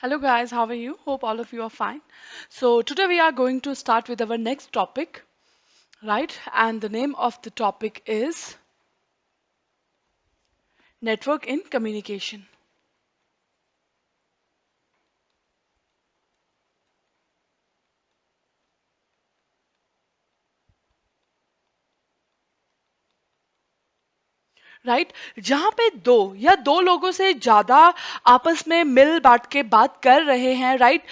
Hello guys, how are you? Hope all of you are fine. So today we are going to start with our next topic, right? And the name of the topic is network in communication. Right जहाँ पे दो या दो लोगों से ज्यादा आपस में मिल बांट के बात कर रहे हैं, राइट?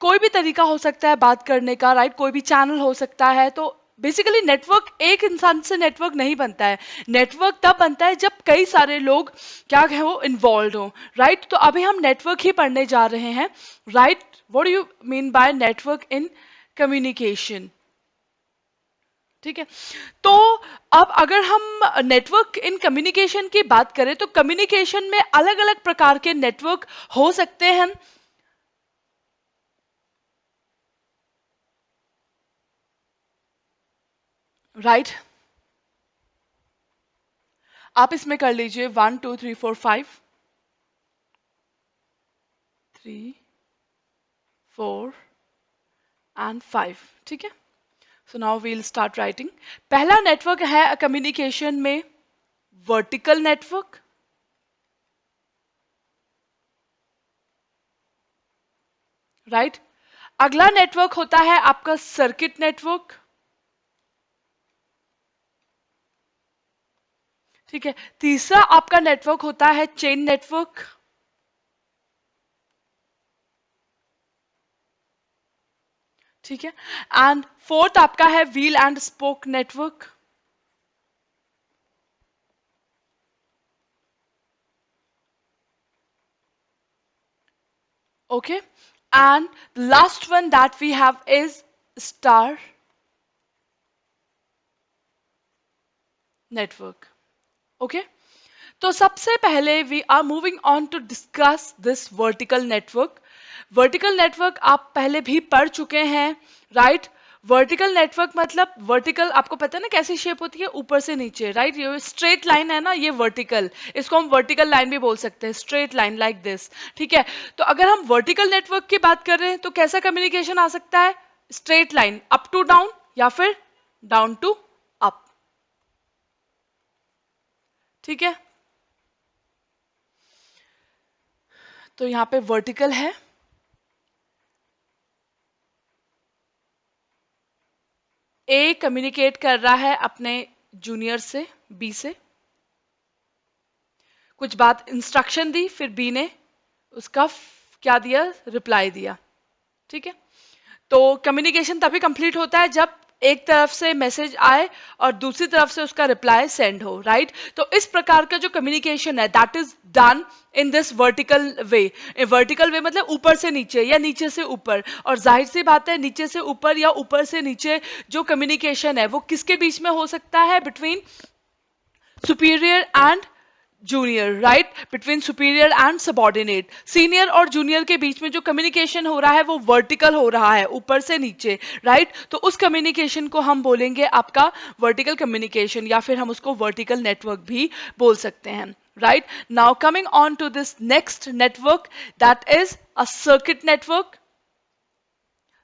कोई भी तरीका हो सकता है बात करने का, राइट? कोई भी चैनल हो सकता है। तो बेसिकली नेटवर्क एक इंसान से नेटवर्क नहीं बनता है। नेटवर्क तब बनता है जब कई सारे लोग क्या है वो इन्वॉल्व हो, राइट? तो अभी हम नेटवर्क ही पढ़ने जा रहे हैं, right? What do you mean by network in communication? ठीक है। तो अब अगर हम नेटवर्क इन कम्युनिकेशन की बात करें तो कम्युनिकेशन में अलग अलग प्रकार के नेटवर्क हो सकते हैं, राइट? आप इसमें कर लीजिए 1 2 3 4 5, 3 4 एंड 5। ठीक है। So now we'll start writing. पहला नेटवर्क है कम्युनिकेशन में वर्टिकल नेटवर्क, राइट? अगला नेटवर्क होता है आपका सर्किट नेटवर्क। ठीक है। तीसरा आपका नेटवर्क होता है चेन नेटवर्क। ठीक है। एंड फोर्थ आपका है wheel and spoke network. Okay. And last one that we have is star network. Okay. तो सबसे पहले we are moving on to discuss this vertical network. Vertical network आप पहले भी पढ़ चुके हैं, राइट? वर्टिकल नेटवर्क मतलब वर्टिकल आपको पता है ना कैसी शेप होती है, ऊपर से नीचे, राइट? ये स्ट्रेट लाइन है ना, ये वर्टिकल, इसको हम वर्टिकल लाइन भी बोल सकते हैं, स्ट्रेट लाइन लाइक दिस। ठीक है। तो अगर हम वर्टिकल नेटवर्क की बात कर रहे हैं तो कैसा कम्युनिकेशन आ सकता है? Straight line, up to down या फिर डाउन टू अप। ठीक है। तो यहाँ पे वर्टिकल है, ए कम्युनिकेट कर रहा है अपने जूनियर से, बी से, कुछ बात इंस्ट्रक्शन दी, फिर बी ने उसका क्या दिया, रिप्लाई दिया। ठीक है। तो कम्युनिकेशन तभी कंप्लीट होता है जब एक तरफ से मैसेज आए और दूसरी तरफ से उसका रिप्लाई सेंड हो, राइट? तो इस प्रकार का जो कम्युनिकेशन है that is done in this vertical way. Vertical way मतलब ऊपर से नीचे या नीचे से ऊपर। और जाहिर सी बात है नीचे से ऊपर या ऊपर से नीचे जो कम्युनिकेशन है वो किसके बीच में हो सकता है? Between superior and junior, right? Between superior and subordinate. Senior और जूनियर के बीच में जो कम्युनिकेशन हो रहा है वो वर्टिकल हो रहा है, ऊपर से नीचे, राइट? तो उस कम्युनिकेशन को हम बोलेंगे आपका वर्टिकल कम्युनिकेशन, या फिर हम उसको वर्टिकल नेटवर्क भी बोल सकते हैं, right? Now coming on to this next network that is a circuit network.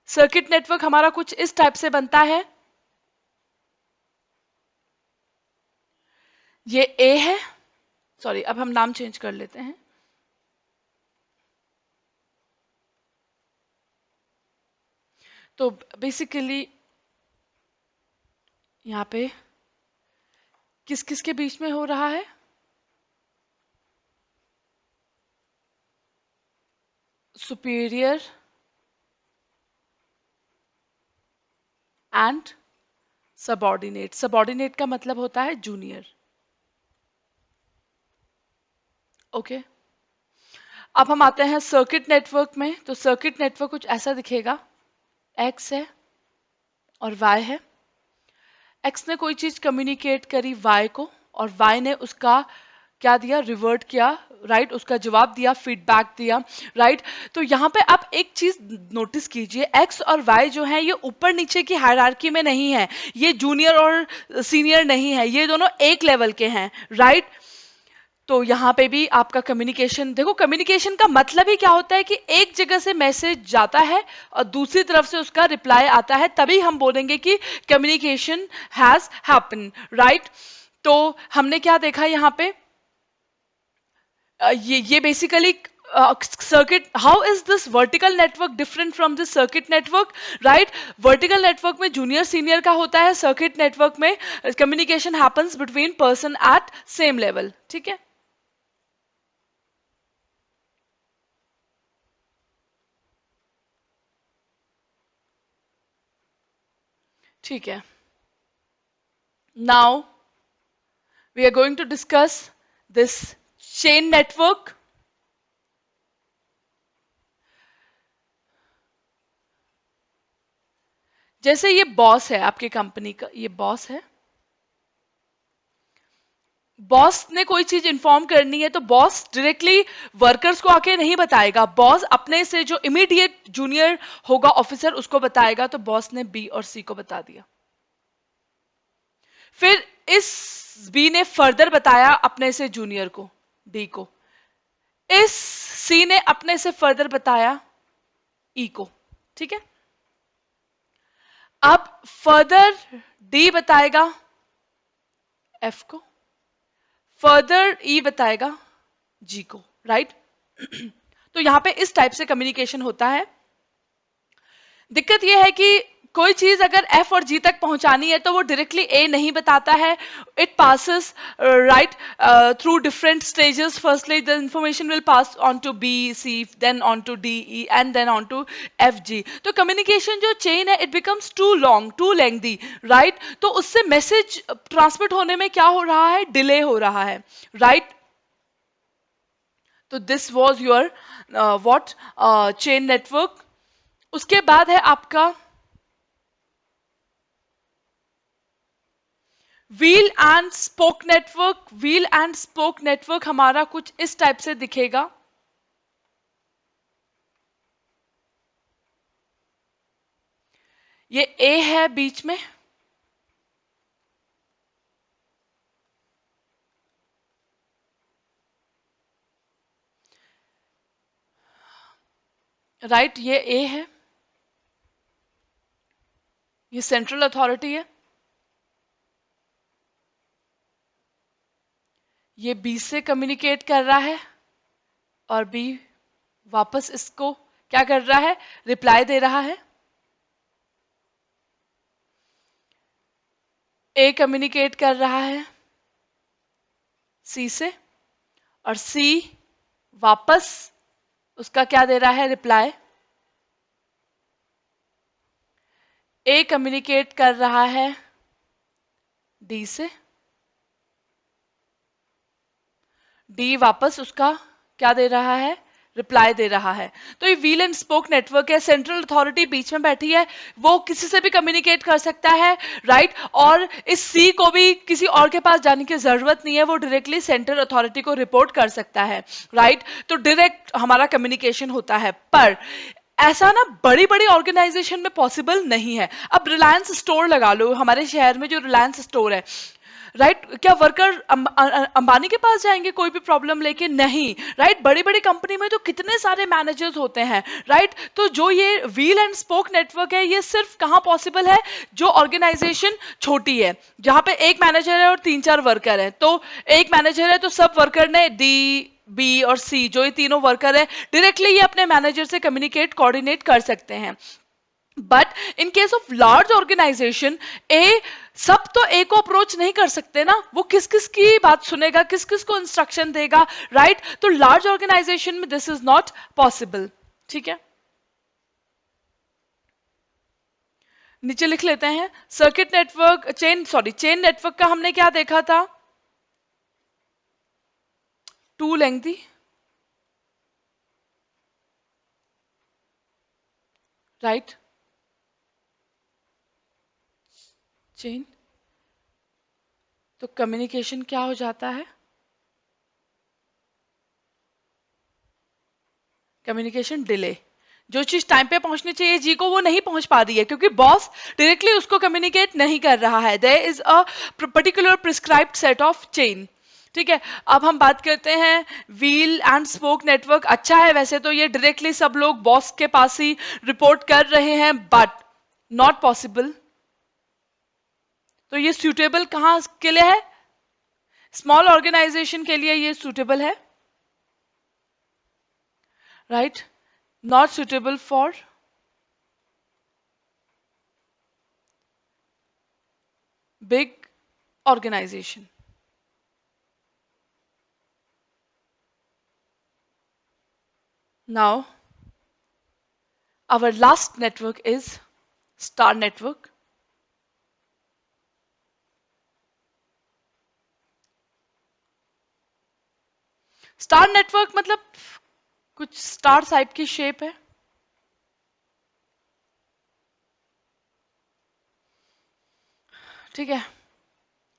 Circuit network हमारा कुछ इस टाइप से बनता है। ये ए है, सॉरी अब हम नाम चेंज कर लेते हैं। तो बेसिकली यहाँ पे किस किस के बीच में हो रहा है? Superior and subordinate. सबॉर्डिनेट का मतलब होता है जूनियर। ओके। अब हम आते हैं सर्किट नेटवर्क में। तो सर्किट नेटवर्क कुछ ऐसा दिखेगा। एक्स है और वाई है। एक्स ने कोई चीज कम्युनिकेट करी वाई को और वाई ने उसका क्या दिया, रिवर्ट किया, राइट? उसका जवाब दिया, फीडबैक दिया, राइट? तो यहाँ पे आप एक चीज नोटिस कीजिए, एक्स और वाई जो है ये ऊपर नीचे की हायरार्की में नहीं है, ये जूनियर और सीनियर नहीं है, ये दोनों एक लेवल के हैं, राइट? तो यहाँ पे भी आपका कम्युनिकेशन देखो, कम्युनिकेशन का मतलब ही क्या होता है कि एक जगह से मैसेज जाता है और दूसरी तरफ से उसका रिप्लाई आता है, तभी हम बोलेंगे कि कम्युनिकेशन हैज हैपन, राइट। तो हमने क्या देखा यहाँ पे, ये basically circuit, how is this vertical network different from this circuit network, right. Vertical network में जूनियर सीनियर का होता है, सर्किट नेटवर्क में communication happens between person at same level, ठीक है। ठीक है, now we are going to discuss this chain network. जैसे ये बॉस है आपके कंपनी का, ये बॉस है, बॉस ने कोई चीज इन्फॉर्म करनी है तो बॉस डायरेक्टली वर्कर्स को आके नहीं बताएगा, बॉस अपने से जो इमीडिएट जूनियर होगा ऑफिसर उसको बताएगा। तो बॉस ने बी और सी को बता दिया, फिर इस बी ने फर्दर बताया अपने से जूनियर को, डी को, इस सी ने अपने से फर्दर बताया ई को, ठीक है। अब फर्दर डी बताएगा एफ को, फर्दर ई बताएगा जी को, राइट। तो यहां पे इस टाइप से कम्युनिकेशन होता है। दिक्कत यह है कि कोई चीज अगर एफ और जी तक पहुंचानी है तो वो डायरेक्टली ए नहीं बताता है, it passes right through different stages, firstly the information will pass on to B C, then on to D E and then on to F G. तो कम्युनिकेशन जो चेन है it becomes too long, too lengthy, right. तो उससे message transmit होने में क्या हो रहा है, डिले हो रहा है, राइट। तो this was your what chain network. उसके बाद है आपका wheel and spoke network. Wheel and spoke network हमारा कुछ इस टाइप से दिखेगा। ये ए है बीच में, राइट, ये ए है, ये सेंट्रल अथॉरिटी है, ये बी से कम्युनिकेट कर रहा है और बी वापस इसको क्या कर रहा है, रिप्लाई दे रहा है। ए कम्युनिकेट कर रहा है सी से और सी वापस उसका क्या दे रहा है, रिप्लाई। ए कम्युनिकेट कर रहा है डी से, डी वापस उसका क्या दे रहा है, रिप्लाई दे रहा है। तो ये व्हील एंड स्पोक नेटवर्क है, सेंट्रल अथॉरिटी बीच में बैठी है, वो किसी से भी कम्युनिकेट कर सकता है, राइट। और इस सी को भी किसी और के पास जाने की जरूरत नहीं है, वो डायरेक्टली सेंट्रल अथॉरिटी को रिपोर्ट कर सकता है, राइट। तो डायरेक्ट हमारा कम्युनिकेशन होता है। पर ऐसा ना बड़ी बड़ी ऑर्गेनाइजेशन में पॉसिबल नहीं है। अब रिलायंस स्टोर लगा लो, हमारे शहर में जो रिलायंस स्टोर है, राइट, क्या वर्कर अंबानी के पास जाएंगे कोई भी प्रॉब्लम लेके, नहीं, राइट। बड़ी बड़ी कंपनी में तो कितने सारे मैनेजर्स होते हैं, राइट। तो जो ये व्हील एंड स्पोक नेटवर्क है ये सिर्फ कहाँ पॉसिबल है, जो ऑर्गेनाइजेशन छोटी है, जहां पे एक मैनेजर है और 3-4 वर्कर है। तो एक मैनेजर है तो सब वर्कर ने डी बी और सी, जो ये तीनों वर्कर है, डायरेक्टली ये अपने मैनेजर से कम्युनिकेट कोऑर्डिनेट कर सकते हैं। But in case of large organisation, ए सब तो ए को अप्रोच नहीं कर सकते ना, वो किस किस की बात सुनेगा, किस किस को इंस्ट्रक्शन देगा, राइट। तो लार्ज ऑर्गेनाइजेशन में दिस इज नॉट पॉसिबल, ठीक है। नीचे लिख लेते हैं सर्किट नेटवर्क, चेन नेटवर्क का हमने क्या देखा था, टू लेंथी, राइट, चेन। तो कम्युनिकेशन क्या हो जाता है, कम्युनिकेशन डिले। जो चीज टाइम पे पहुंचनी चाहिए जी को वो नहीं पहुंच पा रही है, क्योंकि बॉस डायरेक्टली उसको कम्युनिकेट नहीं कर रहा है। There is a particular prescribed set of chain, ठीक है, अब हम बात करते हैं व्हील एंड स्पोक नेटवर्क। अच्छा है, वैसे तो ये डायरेक्टली सब लोग बॉस के पास ही रिपोर्ट कर रहे हैं, बट नॉट पॉसिबल। तो ये सूटेबल कहाँ के लिए है? स्मॉल ऑर्गेनाइजेशन के लिए ये सूटेबल है, right? Not suitable for big organization. Now, our last network is star network. Star network मतलब कुछ स्टार टाइप की शेप है, ठीक है।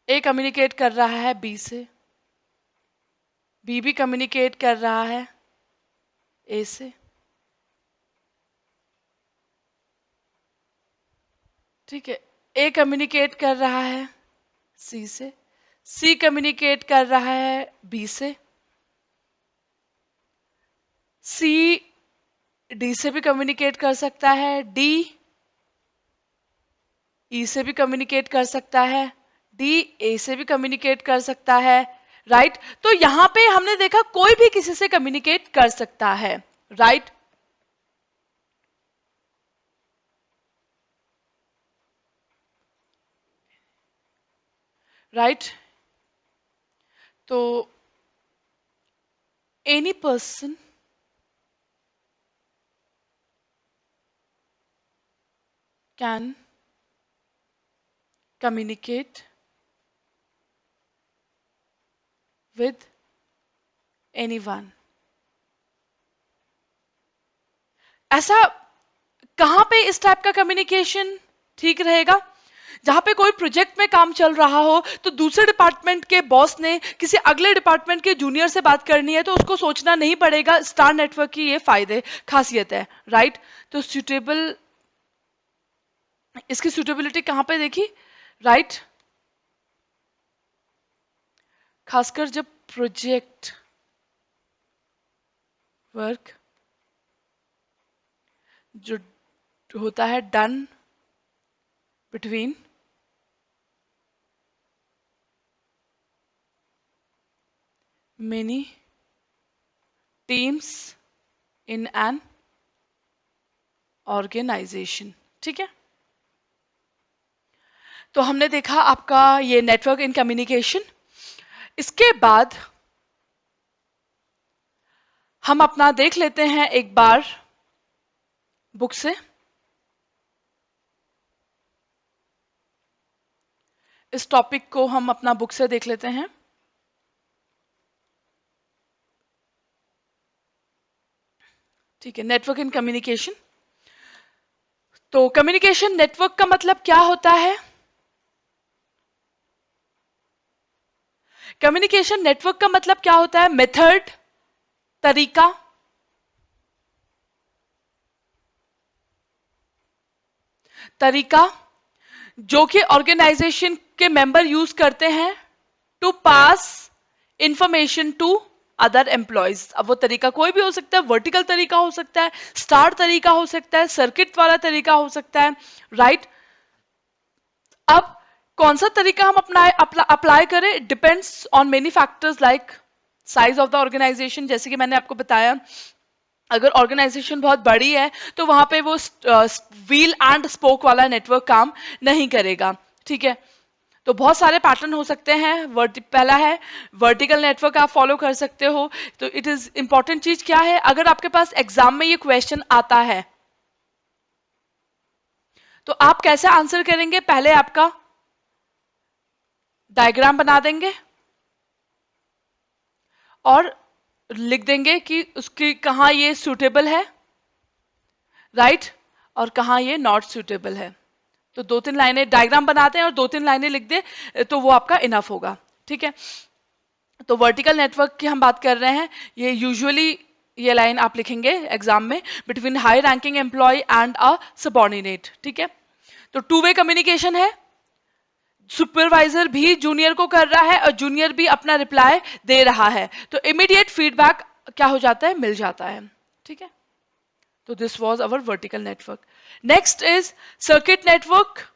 ए कम्युनिकेट कर रहा है बी से, बी भी कम्युनिकेट कर रहा है ए से, ठीक है। ए कम्युनिकेट कर रहा है सी से, सी कम्युनिकेट कर रहा है बी से, सी डी से भी कम्युनिकेट कर सकता है, डी ई से भी कम्युनिकेट कर सकता है, डी ए से भी कम्युनिकेट कर सकता है, राइट? तो यहां पे हमने देखा कोई भी किसी से कम्युनिकेट कर सकता है, राइट? राइट, तो any person can communicate with anyone. ऐसा कहां पे इस टाइप का कम्युनिकेशन ठीक रहेगा? जहां पे कोई प्रोजेक्ट में काम चल रहा हो तो दूसरे डिपार्टमेंट के बॉस ने किसी अगले डिपार्टमेंट के जूनियर से बात करनी है तो उसको सोचना नहीं पड़ेगा। स्टार नेटवर्क की ये फायदे खासियत है, राइट? तो सुटेबल, इसकी सुटेबिलिटी कहां पे देखी, राइट? खासकर जब प्रोजेक्ट वर्क जो होता है done between many teams in an organization, ठीक है। तो हमने देखा आपका ये नेटवर्क इन कम्युनिकेशन। इसके बाद हम अपना देख लेते हैं एक बार बुक से, इस टॉपिक को हम अपना बुक से देख लेते हैं। ठीक है, नेटवर्क इन कम्युनिकेशन। तो कम्युनिकेशन नेटवर्क का मतलब क्या होता है? कम्युनिकेशन नेटवर्क का मतलब क्या होता है? मेथड, तरीका, तरीका जो कि ऑर्गेनाइजेशन के मेंबर यूज करते हैं to pass information to other employees. अब वो तरीका कोई भी हो सकता है, वर्टिकल तरीका हो सकता है, स्टार तरीका हो सकता है, सर्किट वाला तरीका हो सकता है, राइट? अब कौन सा तरीका हम अपना अप्लाई करें depends on many factors like size of the organization. जैसे कि मैंने आपको बताया, अगर ऑर्गेनाइजेशन बहुत बड़ी है तो वहां पे वो व्हील एंड स्पोक वाला नेटवर्क काम नहीं करेगा, ठीक है। तो बहुत सारे पैटर्न हो सकते हैं। पहला है वर्टिकल नेटवर्क, आप फॉलो कर सकते हो। तो इट इज इंपॉर्टेंट चीज क्या है, अगर आपके पास एग्जाम में ये क्वेश्चन आता है तो आप कैसे आंसर करेंगे? पहले आपका डायग्राम बना देंगे और लिख देंगे कि उसकी कहाँ ये सूटेबल है, राइट? और कहाँ ये नॉट सूटेबल है। तो 2-3 लाइनें डायग्राम बनाते हैं और 2-3 लाइनें लिख दे तो वो आपका इनफ होगा, ठीक है। तो वर्टिकल नेटवर्क की हम बात कर रहे हैं। ये यूजुअली ये लाइन आप लिखेंगे एग्जाम में, between high ranking employee and a subordinate, ठीक है। तो टू वे कम्युनिकेशन है सुपरवाइजर भी जूनियर को कर रहा है और जूनियर भी अपना रिप्लाई दे रहा है, तो इमीडिएट फीडबैक क्या हो जाता है, मिल जाता है। ठीक है, तो this was our vertical network. Next is circuit network.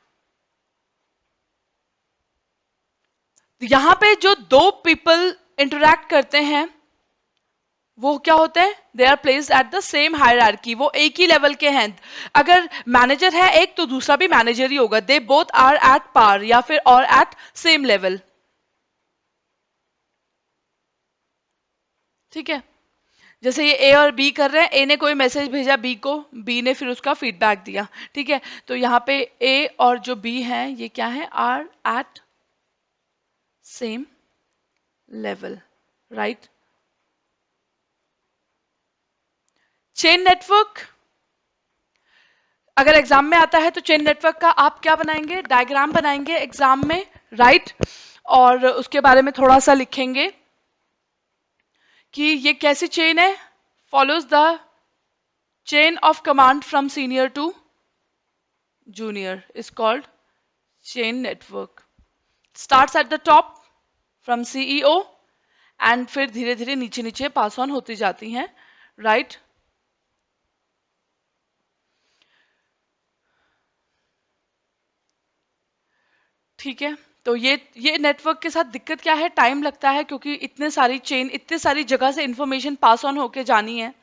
यहां पे जो दो पीपल इंटरैक्ट करते हैं वो क्या होते हैं, they are placed at the same hierarchy, वो एक ही लेवल के हैं। अगर मैनेजर है एक तो दूसरा भी मैनेजर ही होगा, they both are at par या फिर और एट सेम लेवल। ठीक है, जैसे ये ए और बी कर रहे हैं, ए ने कोई मैसेज भेजा बी को, बी ने फिर उसका फीडबैक दिया। ठीक है, तो यहाँ पे ए और जो बी है ये क्या है, are at same level, right. Chain network अगर एग्जाम में आता है तो चेन नेटवर्क का आप क्या बनाएंगे, डायग्राम बनाएंगे एग्जाम में, राइट। और उसके बारे में थोड़ा सा लिखेंगे कि ये कैसी चेन है, follows the chain of command from senior to junior is called chain network. Starts at the top from CEO and फिर धीरे धीरे नीचे नीचे पास ऑन होती जाती हैं, राइट। ठीक है, तो ये नेटवर्क के साथ दिक्कत क्या है, टाइम लगता है क्योंकि इतने सारी चेन, इतने सारी जगह से इंफॉर्मेशन पास ऑन होके जानी है,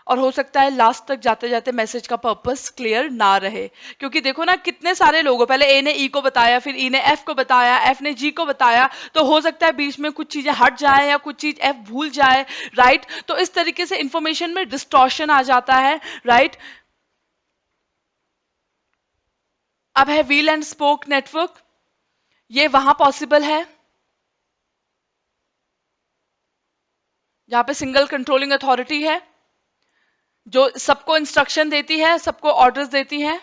और हो सकता है लास्ट तक जाते जाते मैसेज का पर्पस क्लियर ना रहे। क्योंकि देखो ना कितने सारे लोगों, पहले ए ने ई को बताया, फिर ई ने एफ को बताया, एफ ने जी को बताया, तो हो सकता है बीच में कुछ चीजें हट जाए या कुछ चीज एफ भूल जाए, राइट। तो इस तरीके से इंफॉर्मेशन में डिस्टॉर्शन आ जाता है, राइट। अब है व्हील एंड स्पोक नेटवर्क, ये वहां पॉसिबल है जहां पे सिंगल कंट्रोलिंग अथॉरिटी है जो सबको इंस्ट्रक्शन देती है, सबको ऑर्डर्स देती है।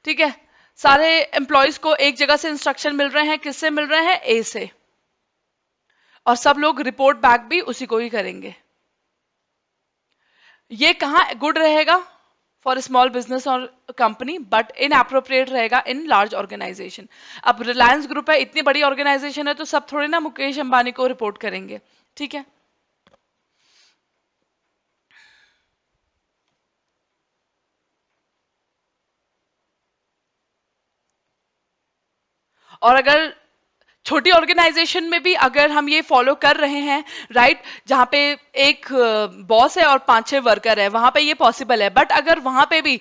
ठीक है, सारे एम्प्लॉयज को एक जगह से इंस्ट्रक्शन मिल रहे हैं, किससे मिल रहे हैं, ए से, और सब लोग रिपोर्ट बैक भी उसी को ही करेंगे। ये कहाँ गुड रहेगा फॉर स्मॉल बिजनेस और कंपनी, बट इन अप्रोप्रिएट रहेगा इन लार्ज ऑर्गेनाइजेशन। अब रिलायंस ग्रुप है, इतनी बड़ी ऑर्गेनाइजेशन है, तो सब थोड़े ना मुकेश अंबानी को रिपोर्ट करेंगे। ठीक है, और अगर छोटी ऑर्गेनाइजेशन में भी अगर हम ये फॉलो कर रहे हैं, राइट, जहां पे एक बॉस है और 5-6 वर्कर है, वहां पे ये पॉसिबल है। बट अगर वहां पे भी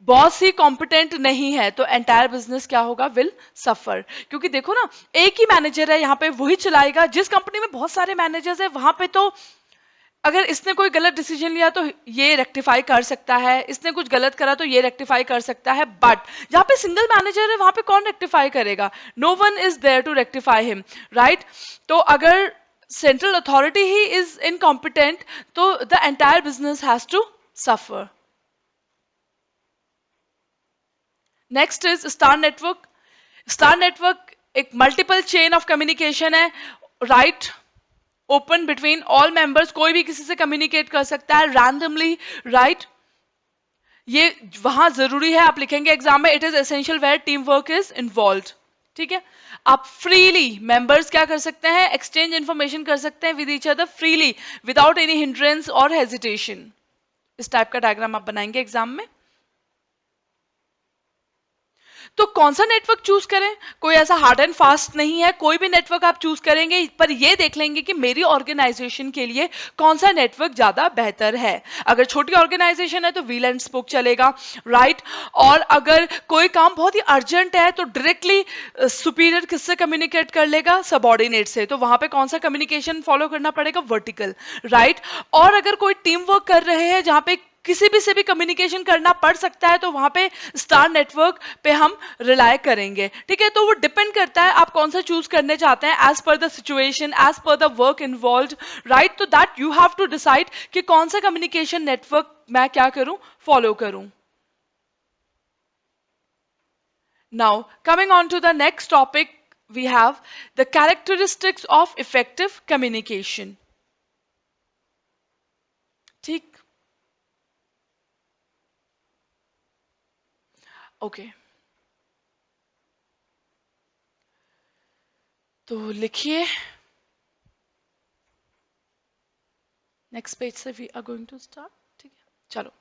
बॉस ही कॉम्पिटेंट नहीं है तो एंटायर बिजनेस क्या होगा, विल सफर। क्योंकि देखो ना, एक ही मैनेजर है यहाँ पे, वही चलाएगा। जिस कंपनी में बहुत सारे मैनेजर्स है वहां पे तो अगर इसने कोई गलत डिसीजन लिया तो ये रेक्टिफाई कर सकता है, इसने कुछ गलत करा तो ये रेक्टिफाई कर सकता है। बट जहां पे सिंगल मैनेजर है वहां पे कौन रेक्टिफाई करेगा, no one is there to rectify him, right. तो अगर सेंट्रल अथॉरिटी ही इज इनकॉम्पिटेंट तो the entire business has to suffer. Next is star network. Star network एक मल्टीपल चेन ऑफ कम्युनिकेशन है, right, open between all members, कोई भी किसी से कम्युनिकेट कर सकता है रैंडमली, राइट। ये वहां जरूरी है, आप लिखेंगे एग्जाम में, it is essential where team work is involve. ठीक है, आप फ्रीली मेंबर्स क्या कर सकते हैं, एक्सचेंज इंफॉर्मेशन कर सकते हैं with each other freely, without any hindrance और हेजिटेशन। इस टाइप का डायग्राम आप बनाएंगे एग्जाम में। तो कौन सा नेटवर्क चूज करें, कोई ऐसा हार्ड एंड फास्ट नहीं है, कोई भी नेटवर्क आप चूज करेंगे, पर ये देख लेंगे कि मेरी ऑर्गेनाइजेशन के लिए कौन सा नेटवर्क ज्यादा बेहतर है। अगर छोटी ऑर्गेनाइजेशन है तो व्हील एंड स्पोक चलेगा, राइट। और अगर कोई काम बहुत ही अर्जेंट है तो डायरेक्टली सुपीरियर किससे कम्युनिकेट कर लेगा, सबॉर्डिनेट से, तो वहां पे कौन सा कम्युनिकेशन फॉलो करना पड़ेगा, वर्टिकल, राइट। और अगर कोई टीम वर्क कर रहे हैं जहां पे किसी भी से भी कम्युनिकेशन करना पड़ सकता है तो वहां पे स्टार नेटवर्क पे हम रिलाय करेंगे। ठीक है, तो वो डिपेंड करता है आप कौन सा चूज करने चाहते हैं, as per the situation, as per the work involve, right. तो that you have to decide कि कौन सा कम्युनिकेशन नेटवर्क मैं क्या करूं, फॉलो करूं। Now coming on to the next topic, we have the characteristics of effective communication। ठीक, okay. तो लिखिए, नेक्स्ट पेज से we are going to start. ठीक है, चलो।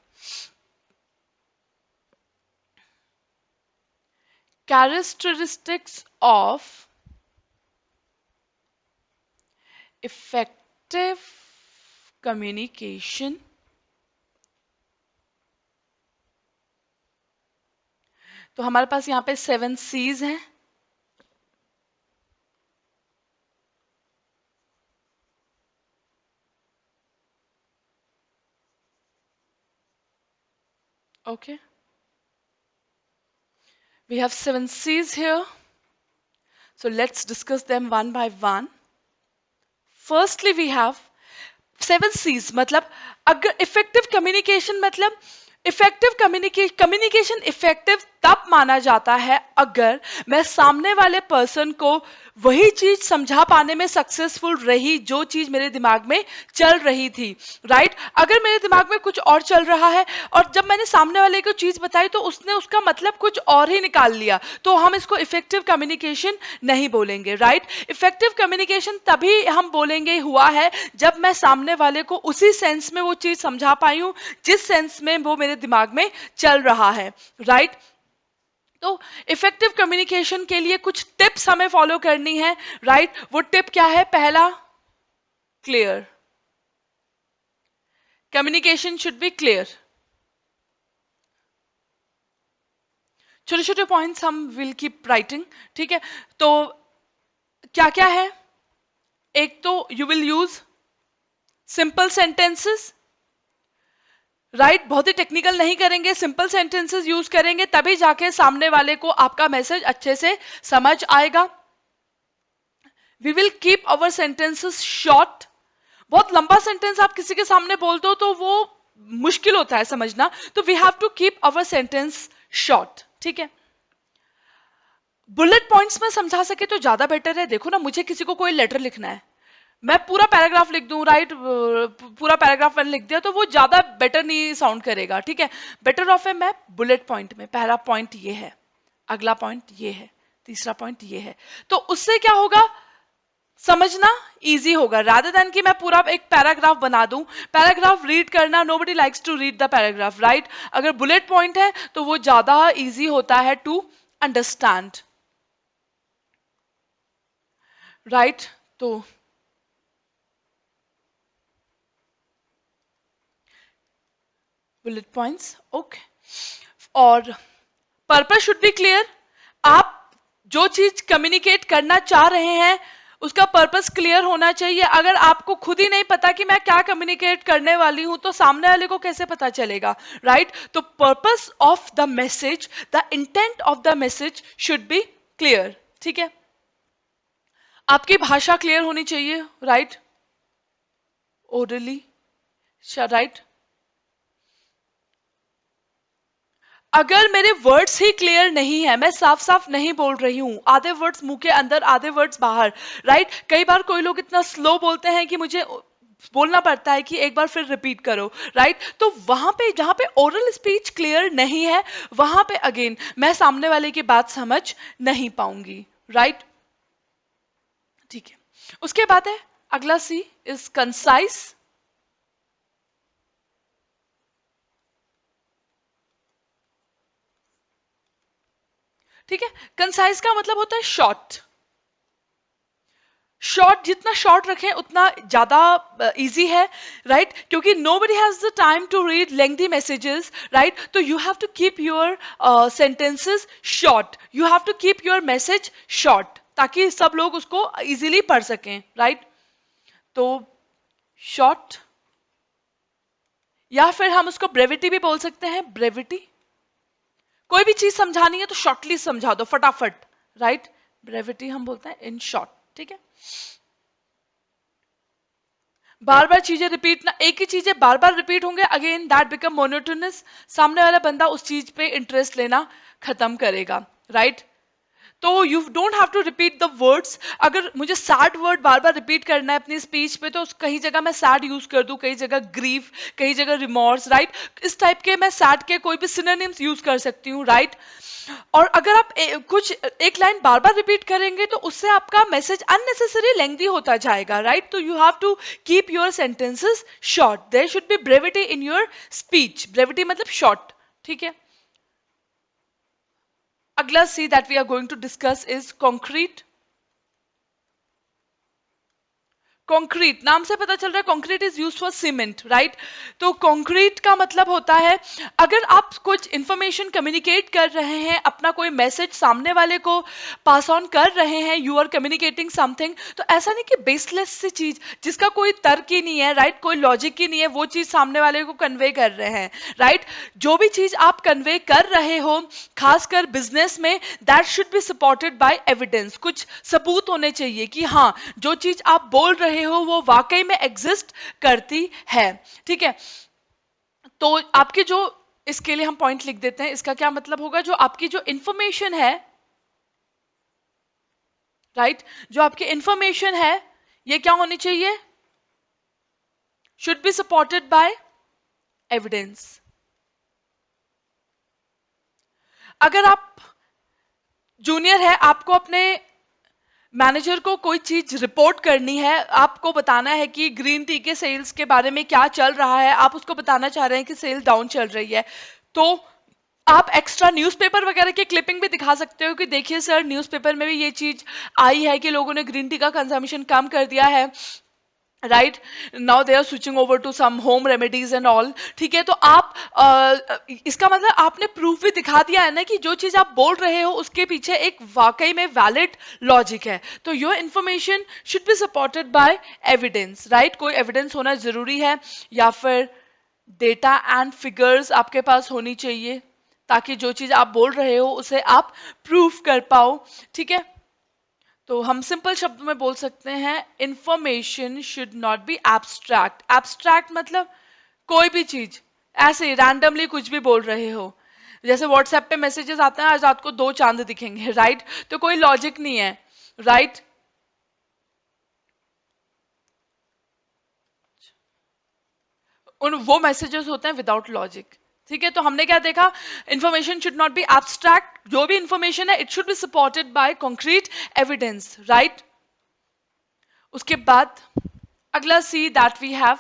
Characteristics of effective communication. तो हमारे पास यहाँ पे 7 C's हैं। Okay, we have 7 C's here. So let's discuss them one by one. Firstly, we have 7 C's, मतलब अगर इफेक्टिव कम्युनिकेशन, मतलब इफेक्टिव कम्युनिकेशन इफेक्टिव तब माना जाता है अगर मैं सामने वाले पर्सन को वही चीज समझा पाने में सक्सेसफुल रही जो चीज मेरे दिमाग में चल रही थी, राइट। अगर मेरे दिमाग में कुछ और चल रहा है और जब मैंने सामने वाले को चीज बताई तो उसने उसका मतलब कुछ और ही निकाल लिया, तो हम इसको इफेक्टिव कम्युनिकेशन नहीं बोलेंगे, राइट। इफेक्टिव कम्युनिकेशन तभी हम बोलेंगे हुआ है जब मैं सामने वाले को उसी सेंस में वो चीज समझा पाई हूं जिस सेंस में वो मेरे दिमाग में चल रहा है, राइट। तो इफेक्टिव कम्युनिकेशन के लिए कुछ टिप्स हमें फॉलो करनी है, राइट। वो टिप क्या है? पहला, clear. Communication should be clear. छोटे छोटे पॉइंट्स हम विल कीप राइटिंग, ठीक है। तो क्या क्या है? एक तो you will use simple sentences, right. बहुत ही टेक्निकल नहीं करेंगे, सिंपल सेंटेंसेस यूज करेंगे, तभी जाके सामने वाले को आपका मैसेज अच्छे से समझ आएगा। We will keep our sentences short. बहुत लंबा सेंटेंस आप किसी के सामने बोलते हो तो वो मुश्किल होता है समझना, तो we have to keep our sentence short, ठीक है। बुलेट पॉइंट्स में समझा सके तो ज्यादा बेटर है। देखो ना, मुझे किसी को कोई लेटर लिखना है, मैं पूरा पैराग्राफ लिख दूं, राइट, पूरा पैराग्राफ मैंने लिख दिया तो वो ज्यादा बेटर नहीं साउंड करेगा, ठीक है। बेटर ऑफ है मैं बुलेट पॉइंट में, पहला पॉइंट ये है, अगला पॉइंट ये है, तीसरा पॉइंट ये है, तो उससे क्या होगा, समझना इजी होगा, रादर देन कि मैं पूरा एक पैराग्राफ बना दूं। पैराग्राफ रीड करना, nobody likes to read the paragraph, right. अगर बुलेट पॉइंट है तो वो ज्यादा इजी होता है टू अंडरस्टैंड, राइट। तो बुलेट पॉइंट्स, ओके। और पर्पस शुड बी क्लियर। आप जो चीज कम्युनिकेट करना चाह रहे हैं उसका पर्पस क्लियर होना चाहिए। अगर आपको खुद ही नहीं पता कि मैं क्या कम्युनिकेट करने वाली हूं तो सामने वाले को कैसे पता चलेगा, राइट। तो purpose of the message, the intent of the message should be clear, ठीक है। आपकी भाषा क्लियर होनी चाहिए, राइट, ओरली, राइट। अगर मेरे वर्ड्स ही क्लियर नहीं है, मैं साफ साफ नहीं बोल रही हूं, आधे वर्ड्स मुंह के अंदर आधे वर्ड्स बाहर, राइट। कई बार कोई लोग इतना स्लो बोलते हैं कि मुझे बोलना पड़ता है कि एक बार फिर रिपीट करो, राइट। तो वहां पे जहां पे ओरल स्पीच क्लियर नहीं है वहां पे अगेन मैं सामने वाले की बात समझ नहीं पाऊंगी, राइट, ठीक है। उसके बाद है अगला सी इज कंसाइज, ठीक है। कंसाइज का मतलब होता है शॉर्ट। शॉर्ट, जितना शॉर्ट रखें उतना ज्यादा इजी है, राइट, क्योंकि nobody has the time to read lengthy messages, right. तो you have to keep your sentences short, you have to keep your message short ताकि सब लोग उसको इजीली पढ़ सकें, राइट। तो शॉर्ट, या फिर हम उसको ब्रेविटी भी बोल सकते हैं, ब्रेविटी। कोई भी चीज समझानी है तो शॉर्टली समझा दो, फटाफट, राइट। ब्रेविटी हम बोलते हैं इन शॉर्ट, ठीक है। बार बार चीजें रिपीट ना, एक ही चीजें बार बार रिपीट होंगे, अगेन दैट बिकम मोनोटोनस, सामने वाला बंदा उस चीज पे इंटरेस्ट लेना खत्म करेगा, राइट। तो you don't have to repeat the words. अगर मुझे सैड वर्ड बार बार रिपीट करना है अपनी स्पीच पे, तो कहीं जगह मैं सैड यूज कर दूं, कहीं जगह ग्रीफ, कहीं जगह रिमोर्स, राइट। इस टाइप के मैं सैड के कोई भी सिनोनिम्स यूज कर सकती हूँ, राइट। और अगर आप कुछ एक लाइन बार बार रिपीट करेंगे तो उससे आपका मैसेज अननेसेसरी लेंथी होता जाएगा, राइट। तो you have to keep your sentences short. There should be brevity in your speech. Brevity मतलब शॉर्ट, ठीक है। अगला C that we are going to discuss is concrete. Concrete, नाम से पता चल रहा है concrete is used for cement, right. तो कंक्रीट का मतलब होता है, अगर आप कुछ इंफॉर्मेशन कम्युनिकेट कर रहे हैं, अपना कोई मैसेज सामने वाले को पास ऑन कर रहे हैं, यू आर कम्युनिकेटिंग समथिंग, तो ऐसा नहीं कि बेसलेस सी चीज जिसका कोई तर्क ही नहीं है, राइट, कोई लॉजिक ही नहीं है, वो चीज सामने वाले को कन्वे कर रहे हैं, राइट। जो भी चीज आप कन्वे कर रहे हो, खासकर बिजनेस में, that should be supported bye evidence. कुछ सबूत होने चाहिए कि हाँ, जो चीज आप बोल रहे हो वो वाकई में एग्जिस्ट करती है, ठीक है। तो आपके जो, इसके लिए हम पॉइंट लिख देते हैं, इसका क्या मतलब होगा, जो आपकी जो इंफॉर्मेशन है, राइट, जो आपकी इंफॉर्मेशन है, ये क्या होनी चाहिए, should be supported bye evidence. अगर आप जूनियर है, आपको अपने मैनेजर को कोई चीज रिपोर्ट करनी है, आपको बताना है कि ग्रीन टी के सेल्स के बारे में क्या चल रहा है, आप उसको बताना चाह रहे हैं कि सेल डाउन चल रही है, तो आप एक्स्ट्रा न्यूज़पेपर वगैरह की क्लिपिंग भी दिखा सकते हो कि देखिए सर, न्यूज़पेपर में भी ये चीज आई है कि लोगों ने ग्रीन टी का कंजम्पशन कम कर दिया है, right. Now they are switching over to some home remedies and all, ठीक है। तो आप इसका मतलब आपने प्रूफ भी दिखा दिया है ना कि जो चीज आप बोल रहे हो उसके पीछे एक वाकई में वैलिड लॉजिक है। तो your information should be supported bye evidence, right. कोई एविडेंस होना जरूरी है, या फिर डेटा एंड फिगर्स आपके पास होनी चाहिए, ताकि जो चीज आप बोल रहे हो उसे आप प्रूफ कर पाओ, ठीक है। तो हम सिंपल शब्द में बोल सकते हैं, information should not be abstract. Abstract मतलब कोई भी चीज ऐसे रैंडमली कुछ भी बोल रहे हो, जैसे व्हाट्सएप पे मैसेजेस आते हैं, आज रात को दो चांद दिखेंगे, राइट। तो कोई लॉजिक नहीं है, राइट। उन वो मैसेजेस होते हैं विदाउट लॉजिक, ठीक है। तो हमने क्या देखा, information should not be abstract, जो भी इंफॉर्मेशन है it should be supported by concrete evidence, right. उसके बाद अगला C that we have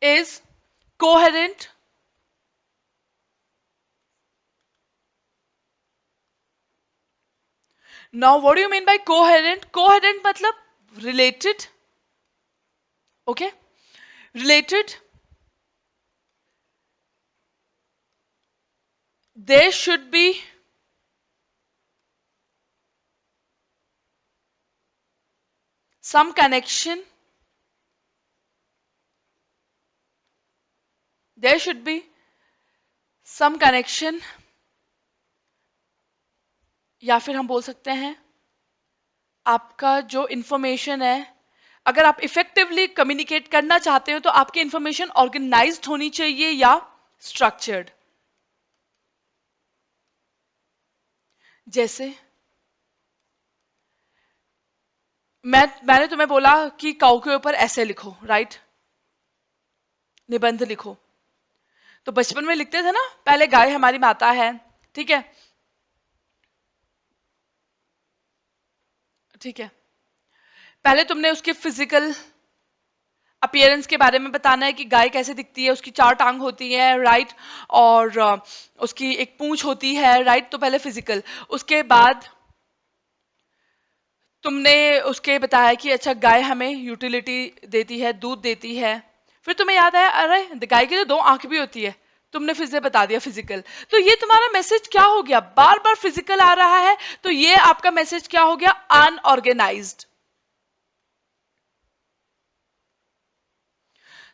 is coherent. Now what do you mean by coherent? Coherent matlab related, okay, related. There should be some connection, there should be some connection, या फिर हम बोल सकते हैं आपका जो इंफॉर्मेशन है, अगर आप इफेक्टिवली कम्युनिकेट करना चाहते हो तो आपकी इंफॉर्मेशन ऑर्गेनाइज्ड होनी चाहिए या स्ट्रक्चर्ड। जैसे मैंने तुम्हें बोला कि काऊ के ऊपर ऐसे लिखो, राइट, निबंध लिखो। तो बचपन में लिखते थे ना, पहले गाय हमारी माता है, ठीक है, ठीक है। पहले तुमने उसके फिजिकल अपीयरेंस के बारे में बताना है कि गाय कैसे दिखती है, उसकी चार टांग होती है, राइट, और उसकी एक पूंछ होती है, राइट। तो पहले फिजिकल, उसके बाद तुमने उसके बताया कि अच्छा गाय हमें यूटिलिटी देती है, दूध देती है। फिर तुम्हें याद आया, अरे गाय की तो दो आंख भी होती है, तुमने फिर से बता दिया फिजिकल। तो ये तुम्हारा मैसेज क्या हो गया, बार बार फिजिकल आ रहा है, तो ये आपका मैसेज क्या हो गया, अनऑर्गेनाइज्ड।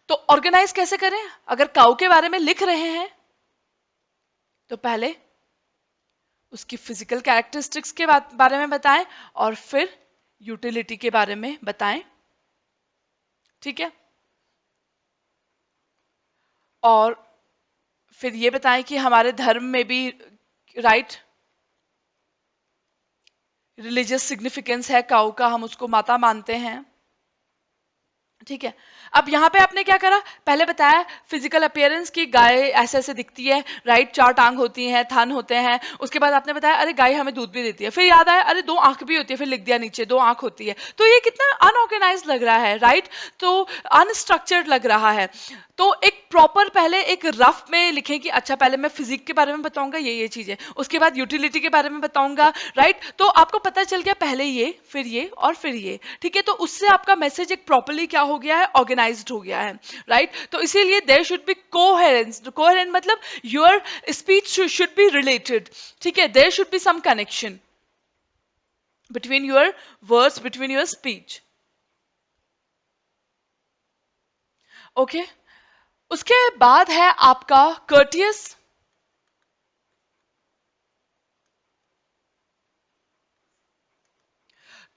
तो ऑर्गेनाइज कैसे करें, अगर काऊ के बारे में लिख रहे हैं तो पहले उसकी फिजिकल कैरेक्टरिस्टिक्स के बारे में बताएं, और फिर यूटिलिटी के बारे में बताएं, ठीक है। और फिर ये बताएं कि हमारे धर्म में भी, राइट, रिलीजियस सिग्निफिकेंस है काऊ का, हम उसको माता मानते हैं, ठीक है। अब यहाँ पे आपने क्या करा, पहले बताया फिजिकल अपीयरेंस की गाय ऐसे ऐसे दिखती है, राइट, 4 टांग होती हैं, थन होते हैं। उसके बाद आपने बताया अरे गाय हमें दूध भी देती है, फिर याद आया अरे 2 आंख भी होती है, फिर लिख दिया नीचे 2 आंख होती है। तो ये कितना अनऑर्गेनाइज लग रहा है, राइट, तो अनस्ट्रक्चर्ड लग रहा है। तो एक प्रॉपर पहले एक रफ में लिखें कि अच्छा पहले मैं फिजिक के बारे में बताऊंगा ये चीजें, उसके बाद यूटिलिटी के बारे में बताऊंगा, राइट। तो आपको पता चल गया पहले ये और फिर ये, ठीक है। तो उससे आपका मैसेज एक प्रॉपरली क्या हो गया है, ऑर्गेनाइज्ड हो गया है, राइट। तो इसीलिए there should be coherence, coherent मतलब your speech should be related, ठीक है, there should be some connection between your words, between your speech, okay. उसके बाद है आपका कर्टियस।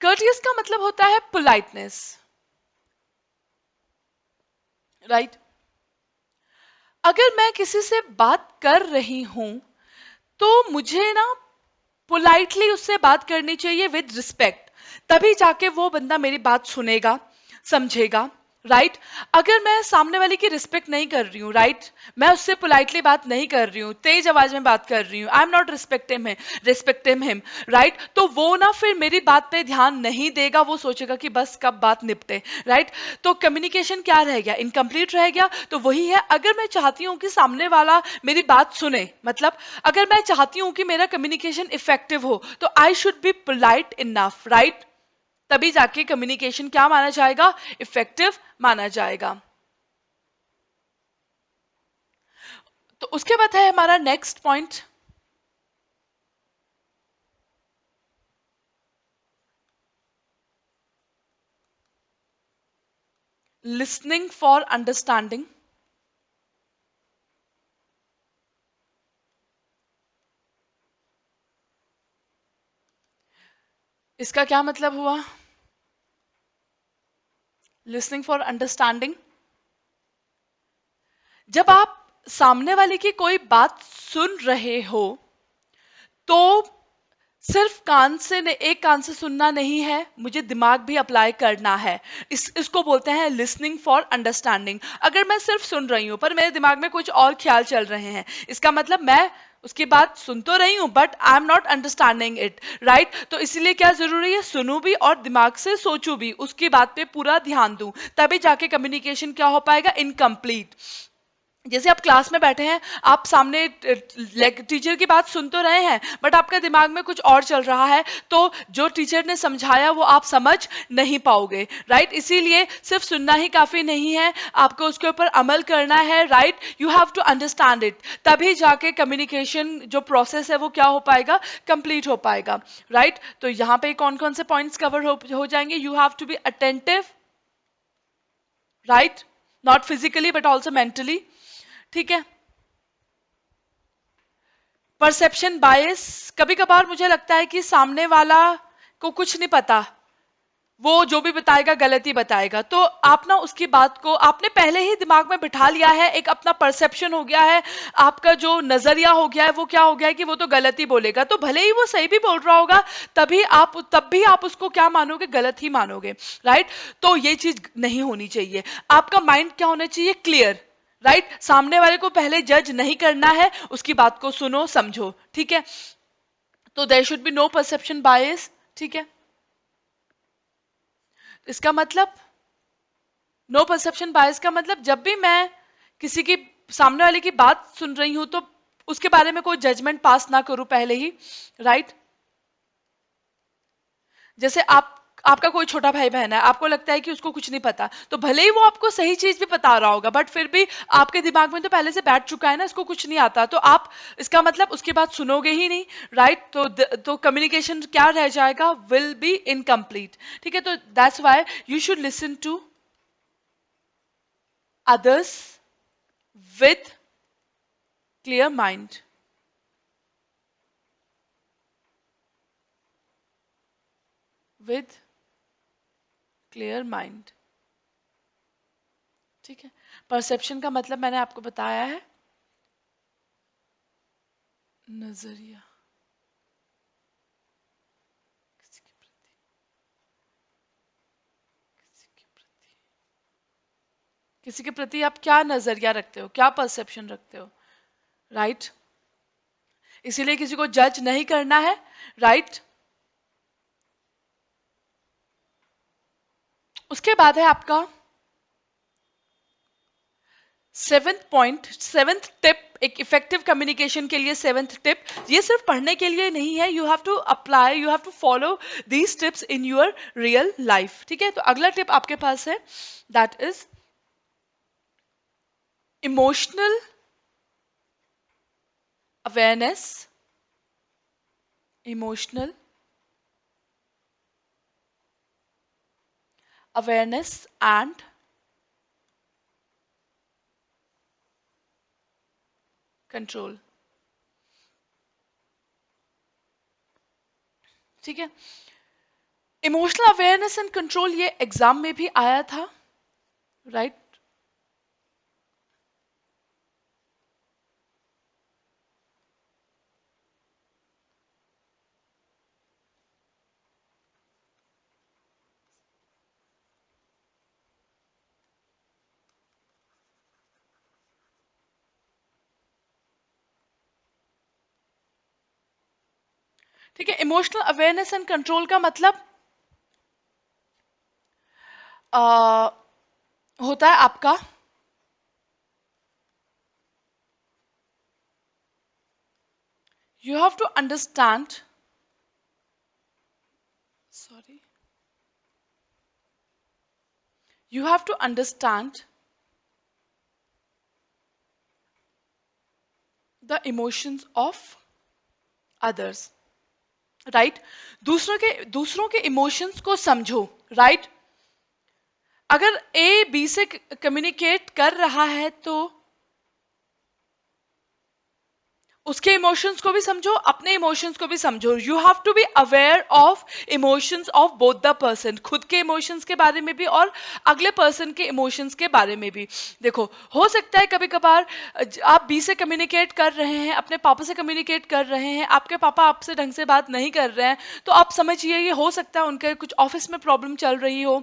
कर्टियस का मतलब होता है पोलाइटनेस, राइट। अगर मैं किसी से बात कर रही हूं तो मुझे ना पोलाइटली उससे बात करनी चाहिए विद रिस्पेक्ट, तभी जाके वो बंदा मेरी बात सुनेगा, समझेगा, राइट। अगर मैं सामने वाले की रिस्पेक्ट नहीं कर रही हूँ, राइट, मैं उससे पोलाइटली बात नहीं कर रही हूँ, तेज आवाज में बात कर रही हूँ, I am not respecting him, right, तो वो ना फिर मेरी बात पे ध्यान नहीं देगा, वो सोचेगा कि बस कब बात निपटे, राइट। तो कम्युनिकेशन क्या रह गया, इनकम्प्लीट रह गया। तो वही है, अगर मैं चाहती हूँ कि सामने वाला मेरी बात सुने, मतलब अगर मैं चाहती हूँ कि मेरा कम्युनिकेशन इफेक्टिव हो, तो I should be polite enough, right, तभी जाके कम्युनिकेशन क्या माना जाएगा, इफेक्टिव माना जाएगा। तो उसके बाद है हमारा next point, listening for understanding. इसका क्या मतलब हुआ, लिसनिंग फॉर अंडरस्टैंडिंग, जब आप सामने वाले की कोई बात सुन रहे हो तो सिर्फ कान से एक कान से सुनना नहीं है, मुझे दिमाग भी अप्लाई करना है। इसको बोलते हैं लिसनिंग फॉर अंडरस्टैंडिंग। अगर मैं सिर्फ सुन रही हूं पर मेरे दिमाग में कुछ और ख्याल चल रहे हैं, इसका मतलब मैं उसकी बात सुन तो रही हूं but I am not understanding it, right. तो इसलिए क्या जरूरी है, सुनूं भी और दिमाग से सोचूं भी, उसकी बात पे पूरा ध्यान दूं, तभी जाके कम्युनिकेशन क्या हो पाएगा, इनकम्प्लीट। जैसे आप क्लास में बैठे हैं, आप सामने टीचर की बात सुन तो रहे हैं बट आपके दिमाग में कुछ और चल रहा है, तो जो टीचर ने समझाया वो आप समझ नहीं पाओगे, राइट। इसीलिए सिर्फ सुनना ही काफी नहीं है, आपको उसके ऊपर अमल करना है, right, you have to understand it, तभी जाके कम्युनिकेशन जो प्रोसेस है वो क्या हो पाएगा, कंप्लीट हो पाएगा, राइट। तो यहाँ पे कौन कौन से पॉइंट्स कवर हो जाएंगे, you have to be attentive, right, not physically but also mentally, ठीक है। परसेप्शन बायस, कभी कभार मुझे लगता है कि सामने वाला को कुछ नहीं पता, वो जो भी बताएगा गलत ही बताएगा, तो आप ना उसकी बात को आपने पहले ही दिमाग में बिठा लिया है, एक अपना परसेप्शन हो गया है, आपका जो नजरिया हो गया है वो क्या हो गया है कि वो तो गलत ही बोलेगा, तो भले ही वो सही भी बोल रहा होगा, तब भी आप उसको क्या मानोगे, गलत ही मानोगे, राइट। तो ये चीज नहीं होनी चाहिए, आपका माइंड क्या होना चाहिए, क्लियर, राइट। सामने वाले को पहले जज नहीं करना है, उसकी बात को सुनो समझो, ठीक है। तो there should be no perception bias, ठीक है। इसका मतलब नो परसेप्शन बायस का मतलब जब भी मैं किसी की सामने वाले की बात सुन रही हूं तो उसके बारे में कोई जजमेंट पास ना करूं पहले ही, राइट। जैसे आपका कोई छोटा भाई बहन है, आपको लगता है कि उसको कुछ नहीं पता, तो भले ही वो आपको सही चीज भी बता रहा होगा बट फिर भी आपके दिमाग में तो पहले से बैठ चुका है ना, इसको कुछ नहीं आता, तो आप इसका मतलब उसकी बात सुनोगे ही नहीं, राइट। तो कम्युनिकेशन क्या रह जाएगा, विल बी इनकम्प्लीट, ठीक है। तो that's why you should listen to others with clear mind, with clear mind, ठीक है। परसेप्शन का मतलब मैंने आपको बताया है, नजरिया, किसी के प्रति आप क्या नजरिया रखते हो, क्या परसेप्शन रखते हो, राइट? इसीलिए किसी को जज नहीं करना है, राइट? उसके बाद है आपका सेवेंथ पॉइंट, सेवेंथ टिप, एक इफेक्टिव कम्युनिकेशन के लिए सेवेंथ टिप। ये सिर्फ पढ़ने के लिए नहीं है, you have to apply, you have to follow these tips in your real life. ठीक है, तो अगला टिप आपके पास है, that is emotional awareness, emotional awareness and control. ठीक है, इमोशनल अवेयरनेस एंड कंट्रोल ये एग्जाम में भी आया था, राइट? ठीक है, इमोशनल अवेयरनेस एंड कंट्रोल का मतलब आ, होता है आपका you have to understand, sorry, you have to understand the emotions of others, right? दूसरों के इमोशंस को समझो, राइट? अगर ए बी से कम्युनिकेट कर रहा है तो उसके इमोशंस को भी समझो, अपने इमोशंस को भी समझो। You have to be aware of emotions of both the person, खुद के इमोशंस के बारे में भी और अगले पर्सन के इमोशंस के बारे में भी। देखो, हो सकता है कभी कभार आप बी से कम्युनिकेट कर रहे हैं, अपने पापा से कम्युनिकेट कर रहे हैं, आपके पापा आपसे ढंग से बात नहीं कर रहे हैं, तो आप समझिए ये हो सकता है उनके कुछ ऑफिस में प्रॉब्लम चल रही हो,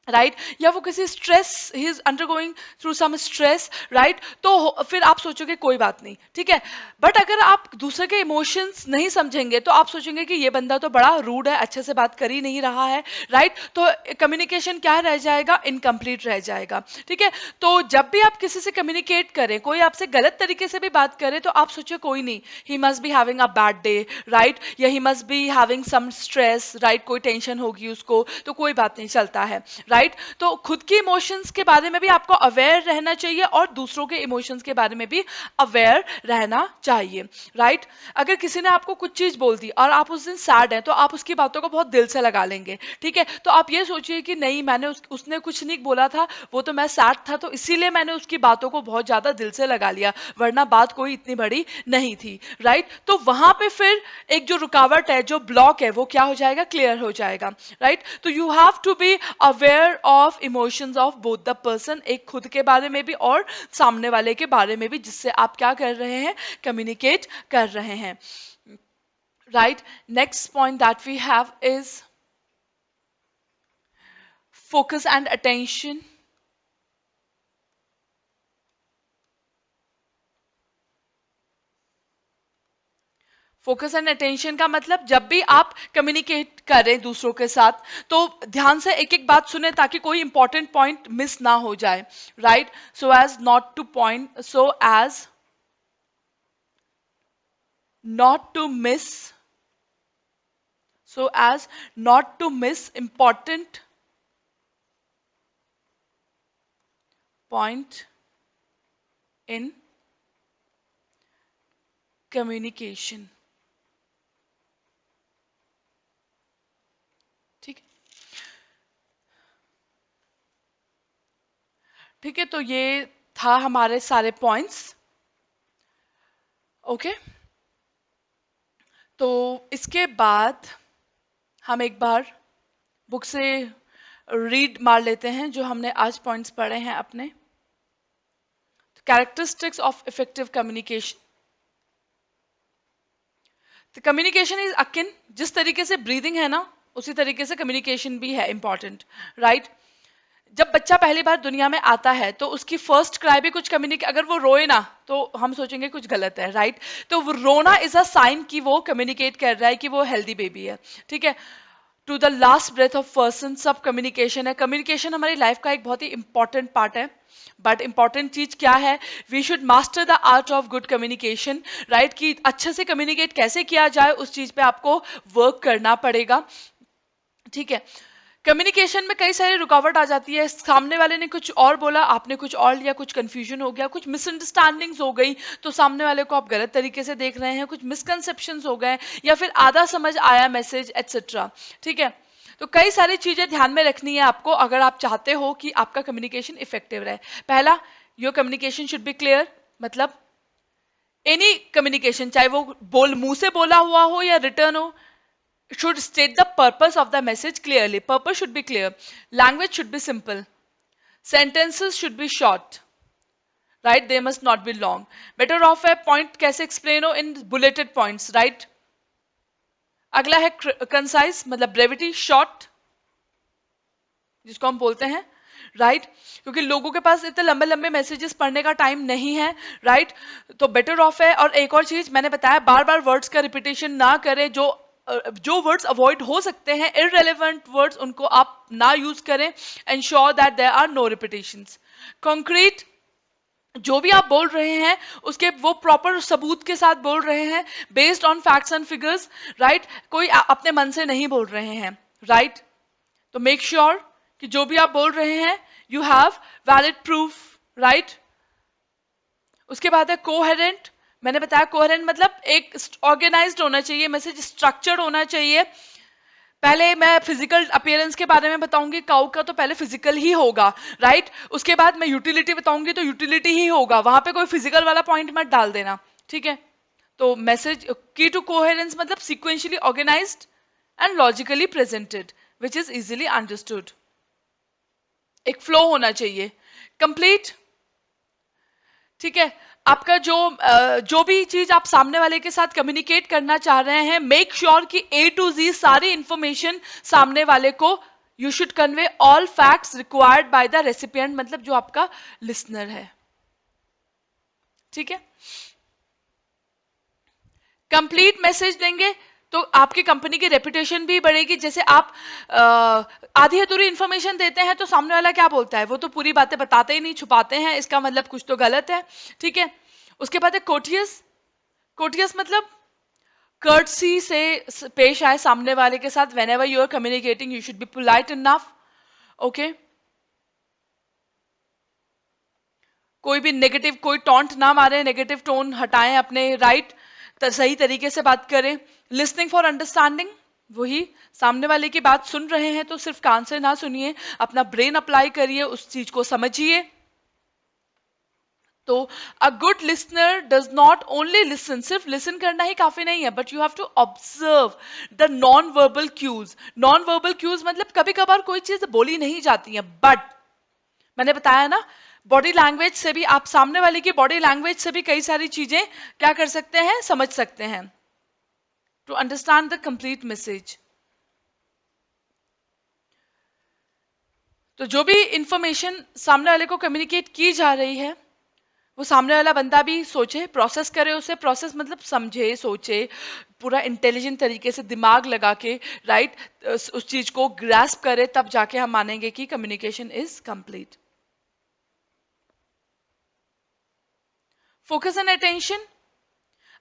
राइट? या वो किसी stress, he is undergoing through some stress, right? तो फिर आप सोचोगे कोई बात नहीं, ठीक है। बट अगर आप दूसरे के इमोशंस नहीं समझेंगे तो आप सोचेंगे कि ये बंदा तो बड़ा रूड है, अच्छे से बात कर ही नहीं रहा है, राइट? तो कम्युनिकेशन क्या रह जाएगा, इनकम्प्लीट रह जाएगा। ठीक है, तो जब भी आप किसी से कम्युनिकेट करें, कोई आपसे गलत तरीके से भी बात करे, तो आप सोचो कोई नहीं, he must be having a bad day, right? या he must be having some stress, right? कोई टेंशन होगी उसको, तो कोई बात नहीं, चलता है, राइट? तो खुद के इमोशंस के बारे में भी आपको अवेयर रहना चाहिए और दूसरों के इमोशंस के बारे में भी अवेयर रहना चाहिए, राइट? अगर किसी ने आपको कुछ चीज बोल दी और आप उस दिन सैड हैं, तो आप उसकी बातों को बहुत दिल से लगा लेंगे, ठीक है? तो आप ये सोचिए कि नहीं, मैंने उसने कुछ नहीं बोला था, वो तो मैं सैड था तो इसीलिए मैंने उसकी बातों को बहुत ज्यादा दिल से लगा लिया, वरना बात कोई इतनी बड़ी नहीं थी, राइट? तो वहां पे फिर एक जो रुकावट है, जो ब्लॉक है, वो क्या हो जाएगा, क्लियर हो जाएगा, राइट? तो you have to be aware of emotions of both the person, एक खुद के बारे में भी और सामने वाले के बारे में भी, जिससे आप क्या कर रहे हैं, कम्युनिकेट कर रहे हैं, right? Next point that we have is focus and attention. Focus and attention का मतलब जब भी आप कम्युनिकेट करें दूसरों के साथ, तो ध्यान से एक एक बात सुने ताकि कोई इंपॉर्टेंट पॉइंट मिस ना हो जाए, right? So as not to point, so as not to miss, so as not to miss important point in communication। ठीक है, ठीक है, तो ये था हमारे सारे पॉइंट्स, ओके। तो इसके बाद हम एक बार बुक से रीड मार लेते हैं जो हमने आज पॉइंट्स पढ़े हैं अपने। Characteristics of effective communication. तो कम्युनिकेशन इज अकिन, जिस तरीके से ब्रीदिंग है ना, उसी तरीके से कम्युनिकेशन भी है इंपॉर्टेंट, राइट? जब बच्चा पहली बार दुनिया में आता है तो उसकी फर्स्ट क्राई भी कुछ कम्युनिकेट, अगर वो रोए ना तो हम सोचेंगे कुछ गलत है, राइट? तो वो रोना इज अ साइन कि वो कम्युनिकेट कर रहा है, कि वो हेल्दी बेबी है, ठीक है? To the last breath of person, सब कम्युनिकेशन है। कम्युनिकेशन हमारी लाइफ का एक बहुत ही इंपॉर्टेंट पार्ट है। बट इंपॉर्टेंट चीज क्या है? We should master the art of good communication, right? कि अच्छे से कम्युनिकेट कैसे किया जाए, उस चीज पे आपको वर्क करना पड़ेगा, ठीक है? कम्युनिकेशन में कई सारी रुकावट आ जाती है, सामने वाले ने कुछ और बोला, आपने कुछ और लिया, कुछ कंफ्यूजन हो गया, कुछ मिसअंडरस्टैंडिंग्स हो गई, तो सामने वाले को आप गलत तरीके से देख रहे हैं, कुछ मिसकंसेप्शंस हो गए, या फिर आधा समझ आया मैसेज, एटसेट्रा, ठीक है? तो कई सारी चीजें ध्यान में रखनी है आपको अगर आप चाहते हो कि आपका कम्युनिकेशन इफेक्टिव रहे। पहला, your communication should be clear, मतलब एनी कम्युनिकेशन, चाहे वो बोल मुंह से बोला हुआ हो या रिटर्न हो, should state the purpose of the message clearly. Purpose should be clear. Language should be simple. Sentences should be short. Right? They must not be long. Better off a point कैसे explain हो in bulleted points. Right? अगला है concise, मतलब brevity, short, जिसको हम बोलते हैं, right? क्योंकि लोगों के पास इतने लंबे लंबे मैसेजेस पढ़ने का टाइम नहीं है, राइट? तो बेटर ऑफ है। और एक और चीज मैंने बताया, बार बार वर्ड्स का रिपीटेशन ना करें, जो वर्ड्स अवॉइड हो सकते हैं, इररेलेवेंट वर्ड्स, उनको आप ना यूज करें। Ensure that there are no repetitions. Concrete, जो भी आप बोल रहे हैं उसके वो प्रॉपर सबूत के साथ बोल रहे हैं, based on facts and figures, right? कोई अपने मन से नहीं बोल रहे हैं, राइट? तो मेक श्योर कि जो भी आप बोल रहे हैं you have valid proof, right? उसके बाद है कोहेरेंट। मैंने बताया कोहेरेंट मतलब एक ऑर्गेनाइज्ड होना चाहिए, मैसेज स्ट्रक्चर्ड होना चाहिए। पहले मैं फिजिकल अपीयरेंस के बारे में बताऊंगी, काउ का तो पहले फिजिकल ही होगा, राइट? उसके बाद मैं यूटिलिटी बताऊंगी तो यूटिलिटी ही होगा, वहां पे कोई फिजिकल वाला पॉइंट मत डाल देना, ठीक है? तो मैसेज की टू कोहेरेंस मतलब sequentially organised and logically presented which is easily understood. एक फ्लो होना चाहिए, कंप्लीट, ठीक है? आपका जो भी चीज आप सामने वाले के साथ कम्युनिकेट करना चाह रहे हैं, मेक श्योर कि ए टू जी सारी इंफॉर्मेशन सामने वाले को, you should convey all facts required by the recipient, मतलब जो आपका लिसनर है, ठीक है? कंप्लीट मैसेज देंगे तो आपकी कंपनी की रेपुटेशन भी बढ़ेगी। जैसे आप आधी अधूरी इंफॉर्मेशन देते हैं तो सामने वाला क्या बोलता है, वो तो पूरी बातें बताते ही नहीं, छुपाते हैं, इसका मतलब कुछ तो गलत है, ठीक है? उसके बाद है कोटियस। कोटियस मतलब कर्टसी से पेश आए सामने वाले के साथ। Whenever you are communicating you should be polite enough, okay? कोई भी नेगेटिव, कोई टॉन्ट ना मारे, नेगेटिव टोन हटाएं अपने, राइट? सही तरीके से बात करें। लिसनिंग फॉर अंडरस्टैंडिंग, वही सामने वाले की बात सुन रहे हैं तो सिर्फ कान से ना सुनिए, अपना ब्रेन अप्लाई करिए, उस चीज को समझिए। तो a good listener does not only listen, सिर्फ लिसन करना ही काफी नहीं है, but you have to observe the non verbal cues. Non verbal cues मतलब कभी कभार कोई चीज बोली नहीं जाती है, बट मैंने बताया ना, बॉडी लैंग्वेज से भी, आप सामने वाले की बॉडी लैंग्वेज से भी कई सारी चीजें क्या कर सकते हैं, समझ सकते हैं, to understand the complete message. तो जो भी इंफॉर्मेशन सामने वाले को कम्युनिकेट की जा रही है, वो सामने वाला बंदा भी सोचे, प्रोसेस करे उसे। प्रोसेस मतलब समझे, सोचे, पूरा इंटेलिजेंट तरीके से दिमाग लगा के, राइट? उस चीज को ग्रास्प करे, तब जाके हम मानेंगे कि communication is complete. Focus and attention,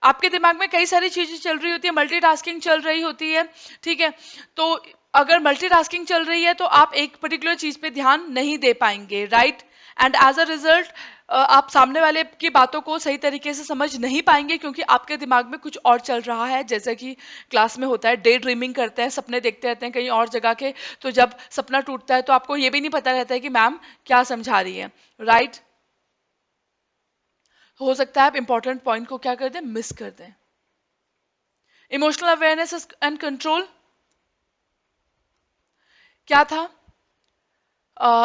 आपके दिमाग में कई सारी चीजें चल रही होती है, मल्टीटास्किंग चल रही होती है, ठीक है? तो अगर मल्टीटास्किंग चल रही है तो आप एक पर्टिकुलर चीज पे ध्यान नहीं दे पाएंगे, right? And as a result आप सामने वाले की बातों को सही तरीके से समझ नहीं पाएंगे, क्योंकि आपके दिमाग में कुछ और चल रहा है। जैसे कि क्लास में होता है, डे ड्रीमिंग करते हैं, सपने देखते रहते हैं कहीं और जगह के, तो जब सपना टूटता है तो आपको ये भी नहीं पता रहता है कि मैम क्या समझा रही है, राइट? हो सकता है आप इंपॉर्टेंट पॉइंट को क्या कर दें, मिस कर दें। इमोशनल अवेयरनेस एंड कंट्रोल क्या था?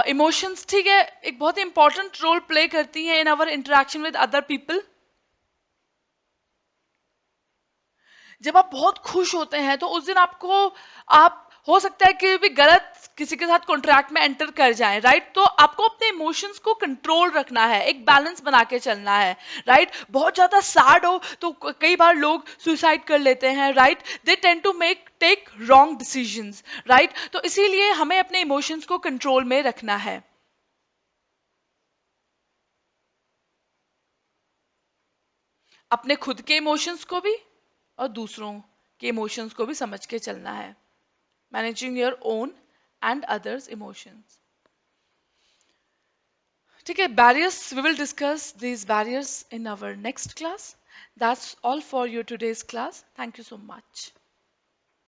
इमोशंस, ठीक है, एक बहुत ही इंपॉर्टेंट रोल प्ले करती हैं in our interaction with other people. जब आप बहुत खुश होते हैं तो उस दिन आपको, आप हो सकता है कि भी गलत किसी के साथ कॉन्ट्रैक्ट में एंटर कर जाए, राइट? तो आपको अपने इमोशंस को कंट्रोल रखना है, एक बैलेंस बना के चलना है, राइट? बहुत ज्यादा सैड हो तो कई बार लोग सुसाइड कर लेते हैं, right? They tend to make take wrong decisions, right? तो इसीलिए हमें अपने इमोशंस को कंट्रोल में रखना है। अपने खुद के इमोशंस को भी और दूसरों के इमोशंस को भी समझ के चलना है। Managing your own and others emotions. ठीक है, barriers, we will discuss these barriers in our next class. That's all for your today's class. Thank you so much.